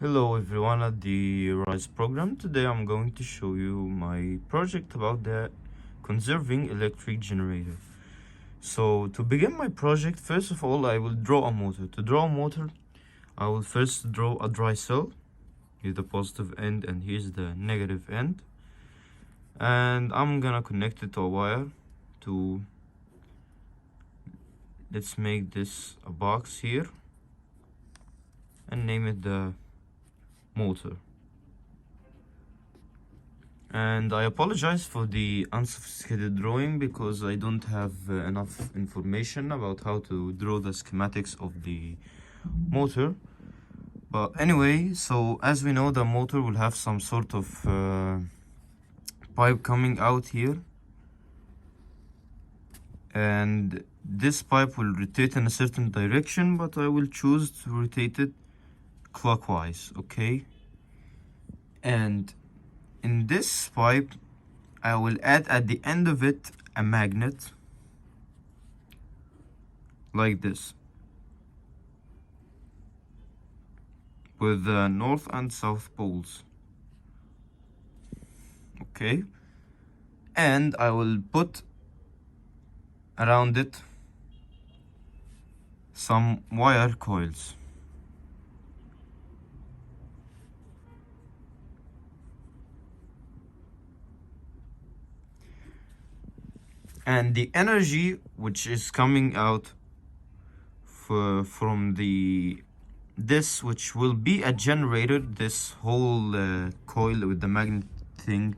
Hello everyone at the RISE program. Today I'm going to show you my project about the conserving electric generator. So to begin my project, first of all I will draw a motor. To draw a motor, I will first draw a dry cell. Here's the positive end and here's the negative end. And I'm gonna connect it to a wire to, let's make this a box here and name it the motor. And I apologize for the unsophisticated drawing because I don't have enough information about how to draw the schematics of the motor. But anyway, so as we know, the motor will have some sort of pipe coming out here, and this pipe will rotate in a certain direction, but I will choose to rotate it clockwise, okay? And in this pipe, I will add at the end of it a magnet like this with the north and south poles, okay? And I will put around it some wire coils. And the energy which is coming out from this, which will be a generator, this whole coil with the magnet thing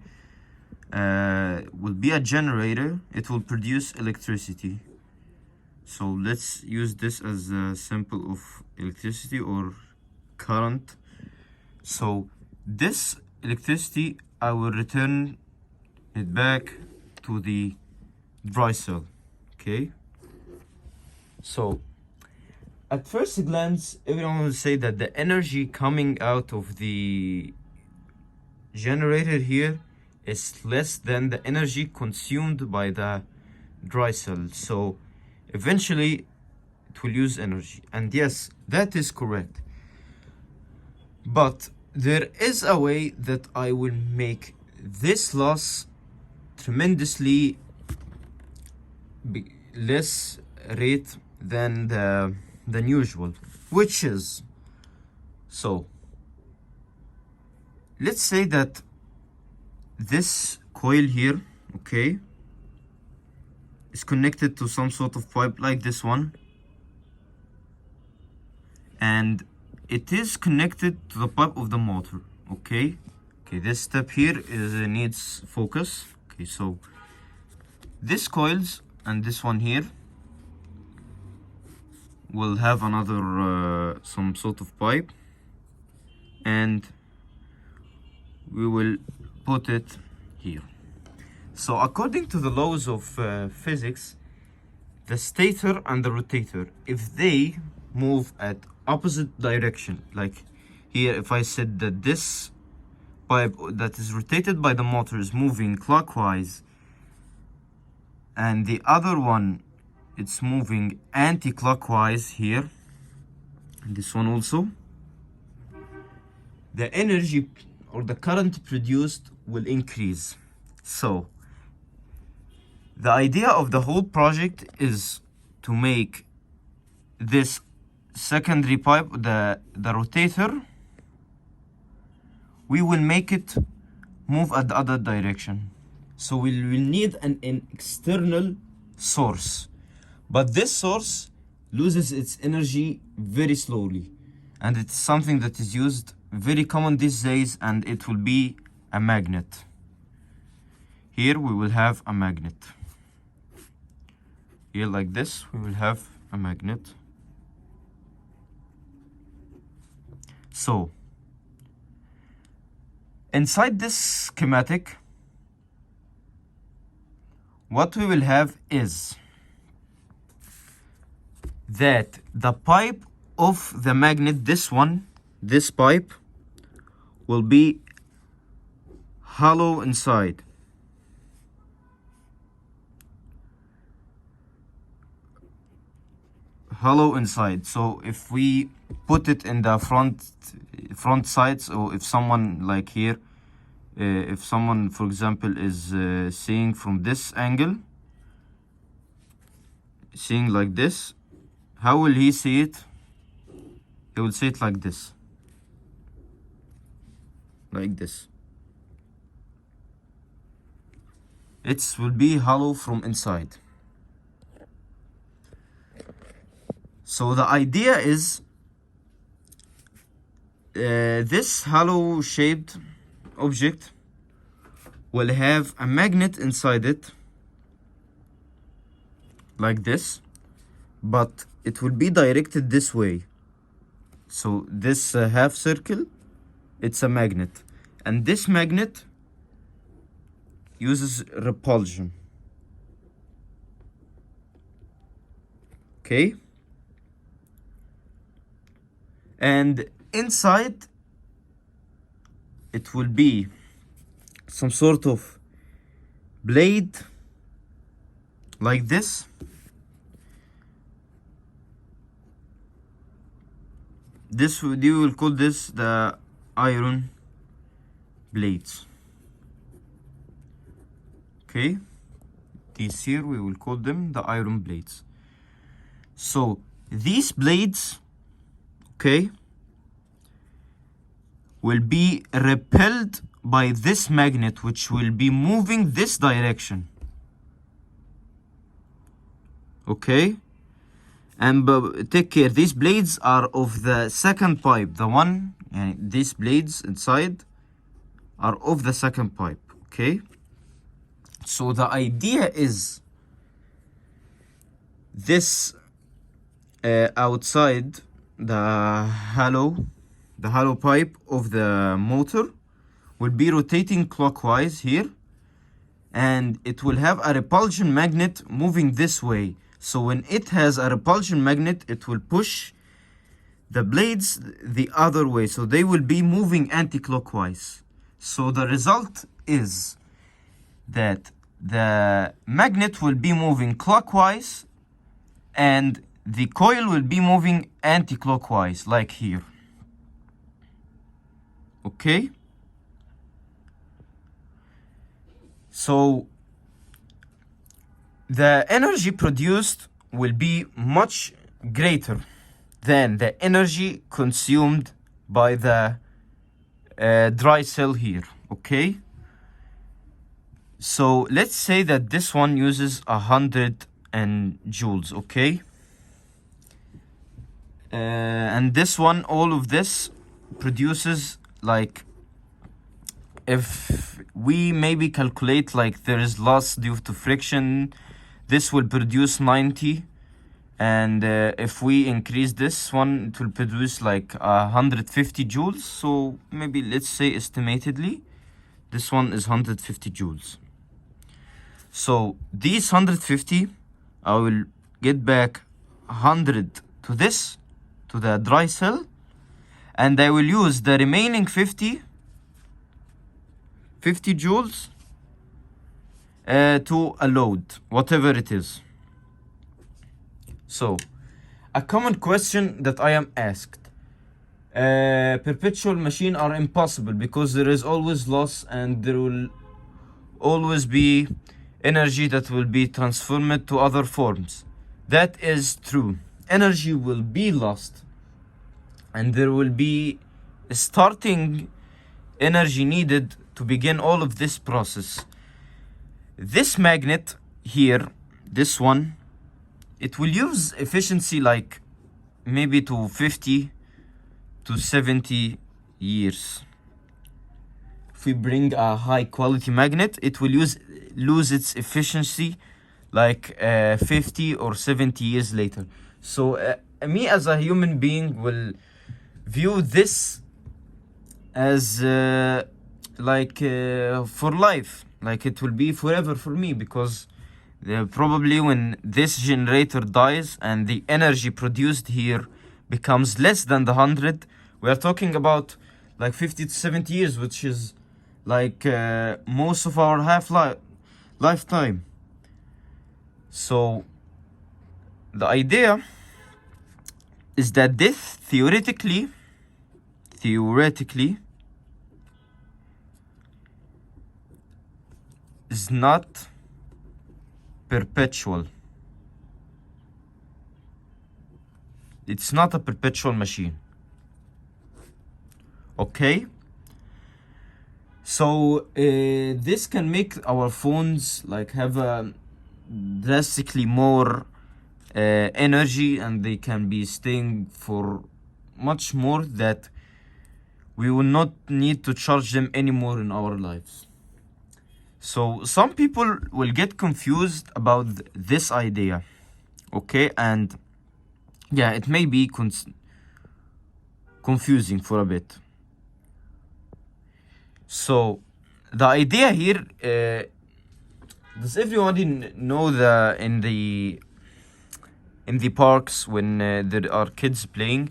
will be a generator. It will produce electricity. So let's use this as a sample of electricity or current. So this electricity, I will return it back to the dry cell, okay? So at first glance, everyone will say that the energy coming out of the generator here is less than the energy consumed by the dry cell. So eventually it will use energy. And yes, that is correct. But there is a way that I will make this loss tremendously less rate than the usual, which is, so let's say that this coil here, okay, is connected to some sort of pipe like this one, and it is connected to the pipe of the motor, okay. This step here is needs focus. Okay, so this coils and this one here will have another some sort of pipe, and we will put it here. So according to the laws of physics, the stator and the rotator, if they move at opposite direction, like here, if I said that this pipe that is rotated by the motor is moving clockwise and the other one it's moving anti-clockwise here, and this one also, the energy or the current produced will increase. So the idea of the whole project is to make this secondary pipe, the rotator, we will make it move at the other direction. So we will need an external source, but this source loses its energy very slowly, and it's something that is used very common these days, and it will be a magnet. Here we will have a magnet. Here like this, we will have a magnet. So inside this schematic, what we will have is that the pipe of the magnet, this one, this pipe, will be hollow inside. So if we put it in the front side. So if someone like here, if someone, for example, is seeing from this angle, seeing like this, how will he see it? He will see it like this. Like this. It will be hollow from inside. So the idea is this hollow shaped object will have a magnet inside it, like this, but it will be directed this way. So this half circle, it's a magnet, and this magnet uses repulsion. Okay? And inside it will be some sort of blade like this. You will call this the iron blades. Okay, these here we will call them the iron blades. So these blades, okay, will be repelled by this magnet, which will be moving this direction. Okay, and take care, these blades are of the second pipe. The one, these blades inside are of the second pipe. Okay, so the idea is this outside the hollow pipe of the motor will be rotating clockwise here, and it will have a repulsion magnet moving this way. So when it has a repulsion magnet, it will push the blades the other way, so they will be moving anti-clockwise. So the result is that the magnet will be moving clockwise and the coil will be moving anti-clockwise, like here. Okay? So the energy produced will be much greater than the energy consumed by the dry cell here. Okay? So let's say that this one uses 100 joules, okay? And this one, all of this produces, like, if we maybe calculate like there is loss due to friction, this will produce 90, and if we increase this one, it will produce like 150 joules. So maybe let's say estimatedly this one is 150 joules. So these 150, I will get back 100 to this, to the dry cell, and I will use the remaining 50 joules to a load, whatever it is. So a common question that I am asked: perpetual machine are impossible because there is always loss, and there will always be energy that will be transformed to other forms. That is true. Energy will be lost, and there will be starting energy needed to begin all of this process. This magnet here, this one, it will use efficiency like maybe to 50 to 70 years. If we bring a high quality magnet, it will lose its efficiency like 50 or 70 years later. So me as a human being will view this as for life, like it will be forever for me, because probably when this generator dies and the energy produced here becomes less than the 100, we are talking about like 50 to 70 years, which is like most of our lifetime. So the idea is that this theoretically is not perpetual. It's not a perpetual machine. Okay? So this can make our phones like have a drastically more energy, and they can be staying for much more that we will not need to charge them anymore in our lives. So some people will get confused about this idea, okay? And yeah, it may be confusing for a bit. So the idea here, does everybody know in the parks when there are kids playing,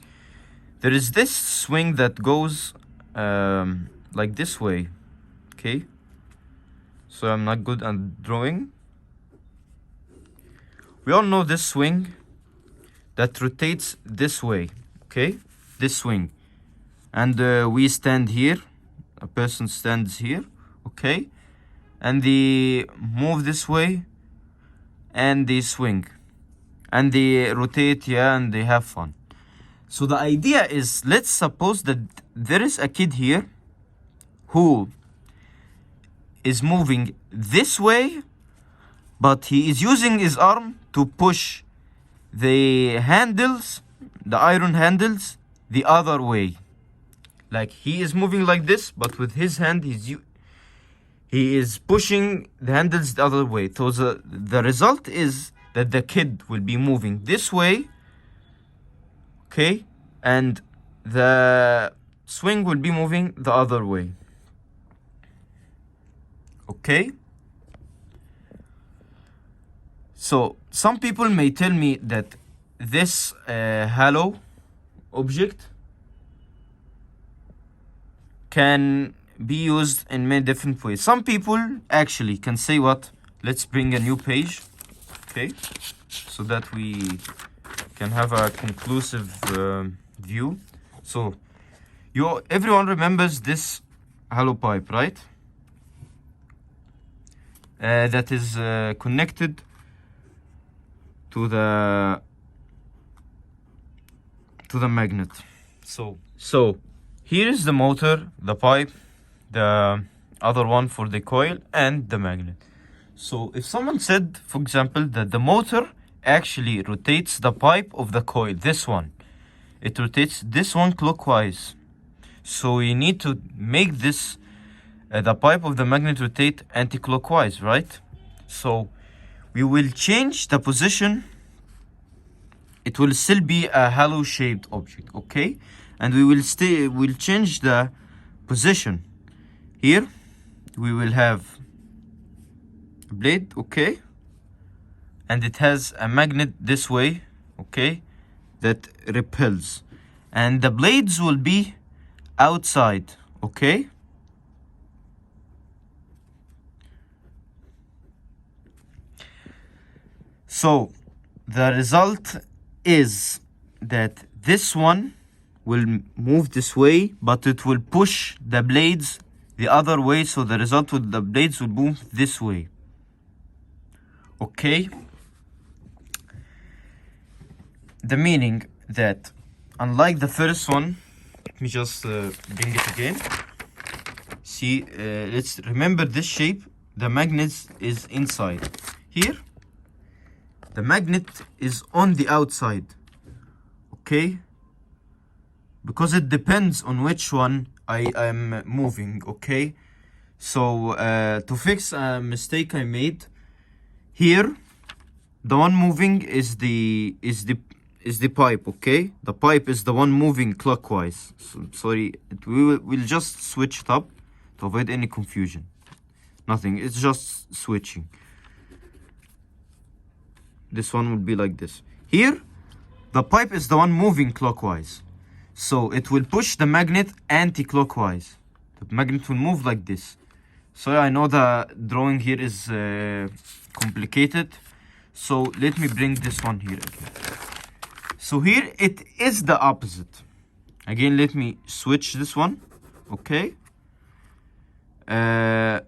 there is this swing that goes like this way, okay? So I'm not good at drawing. We all know this swing that rotates this way, okay? This swing. And we stand here. A person stands here, okay? And they move this way, and they swing. And they rotate, yeah, and they have fun. So the idea is, let's suppose that there is a kid here who is moving this way, but he is using his arm to push the handles, the iron handles, the other way. Like he is moving like this, but with his hand he is pushing the handles the other way. So the result is that the kid will be moving this way, okay, and the swing will be moving the other way. Okay? So some people may tell me that this halo object can be used in many different ways. Some people actually can say what? Let's bring a new page, okay, so that we can have a conclusive view. So everyone remembers this halo pipe, right? That is connected to the magnet. So here is the motor, the pipe, the other one for the coil, and the magnet. So if someone said, for example, that the motor actually rotates the pipe of the coil, this one, it rotates this one clockwise. So we need to make this the pipe of the magnet rotate anti-clockwise, right? So we will change the position. It will still be a halo-shaped object, okay? And we'll change the position. Here we will have a blade, okay? And it has a magnet this way, okay, that repels. And the blades will be outside, okay? So the result is that this one will move this way, but it will push the blades the other way. So the result with the blades will move this way. Okay? The meaning that, unlike the first one, let me just bring it again. See, let's remember this shape. The magnet is inside. Here, the magnet is on the outside, okay? Because it depends on which one I am moving, okay? So to fix a mistake I made, here, the one moving is the pipe, okay? The pipe is the one moving clockwise. So, sorry, we'll just switch it up to avoid any confusion. Nothing, it's just switching. This one would be like this. Here, the pipe is the one moving clockwise. So it will push the magnet anti-clockwise. The magnet will move like this. So I know the drawing here is complicated. So let me bring this one here again. So here it is the opposite. Again, let me switch this one. Okay. I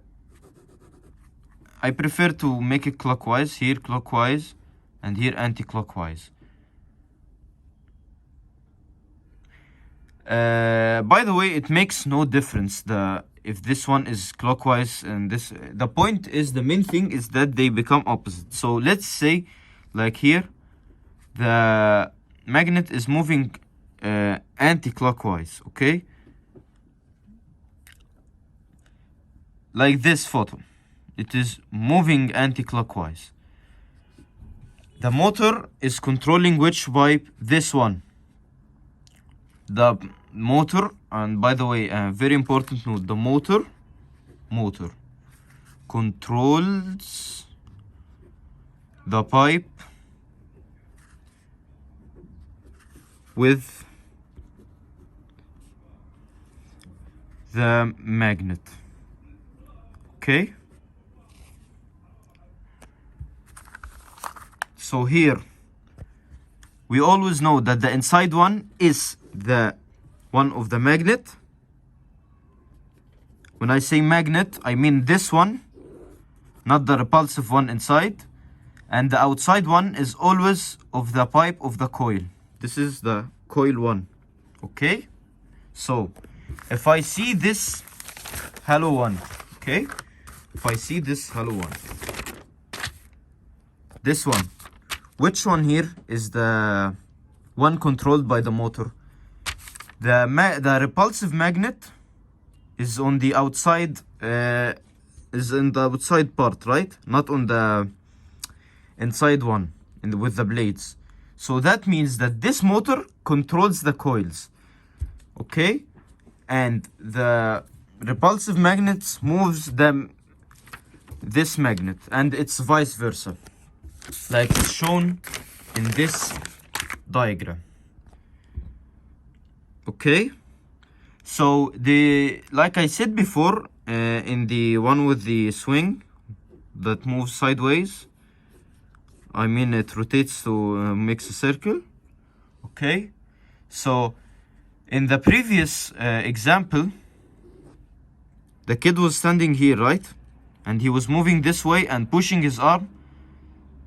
prefer to make it clockwise. Here clockwise and here anti-clockwise. By the way, it makes no difference if this one is clockwise and this. The point is, the main thing is that they become opposite. So let's say, like here, the magnet is moving anti-clockwise, okay? Like this photo, it is moving anti-clockwise. The motor is controlling which pipe? This one. The motor, and by the way, very important note, the motor controls the pipe with the magnet. Okay, so here we always know that the inside one is the one of the magnet. When I say magnet, I mean this one, not the repulsive one inside. And the outside one is always of the pipe of the coil. This is the coil one. Okay, so if I see this hollow one, okay, if I see this hollow one, this one, which one here is the one controlled by the motor? The repulsive magnet is on the outside, is in the outside part, right? Not on the inside one, with the blades. So that means that this motor controls the coils, okay? And the repulsive magnet moves this magnet, and it's vice versa, like it's shown in this diagram. Okay, so like I said before, in the one with the swing that moves sideways, I mean it rotates to makes a circle. Okay, so in the previous example, the kid was standing here, right? And he was moving this way and pushing his arm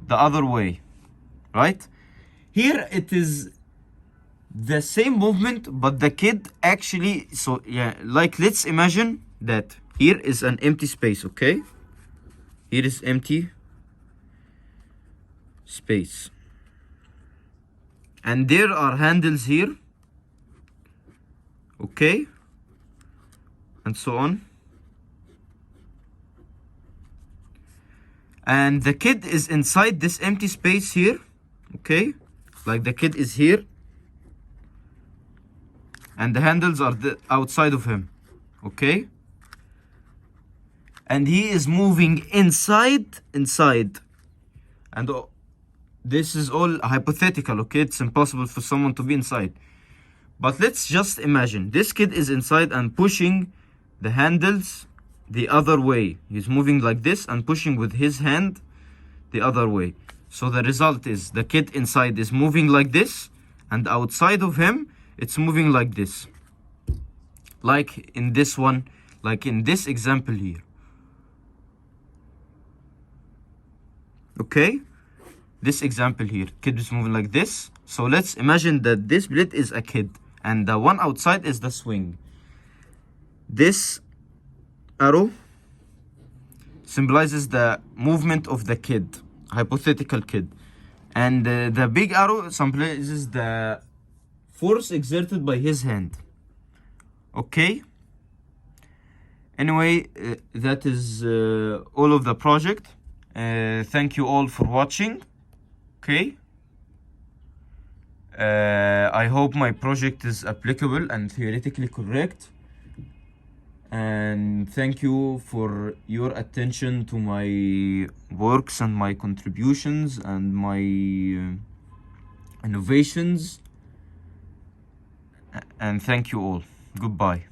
the other way, right? Here it is the same movement, but the kid actually, so yeah, like let's imagine that here is an empty space, okay? Here is empty space. And there are handles here, okay? And so on. And the kid is inside this empty space here, okay? Like the kid is here. And the handles are outside of him, okay? And he is moving inside. And this is all hypothetical, okay? It's impossible for someone to be inside. But let's just imagine this kid is inside and pushing the handles the other way. He's moving like this and pushing with his hand the other way. So the result is the kid inside is moving like this, and outside of him it's moving like this, like in this one, like in this example here. Okay, this example here, kid is moving like this. So let's imagine that this blade is a kid and the one outside is the swing. This arrow symbolizes the movement of the kid, hypothetical kid, and the big arrow symbolizes the force exerted by his hand. Okay, anyway, that is all of the project. Thank you all for watching. Okay, I hope my project is applicable and theoretically correct, and thank you for your attention to my works and my contributions and my innovations. And thank you all. Goodbye.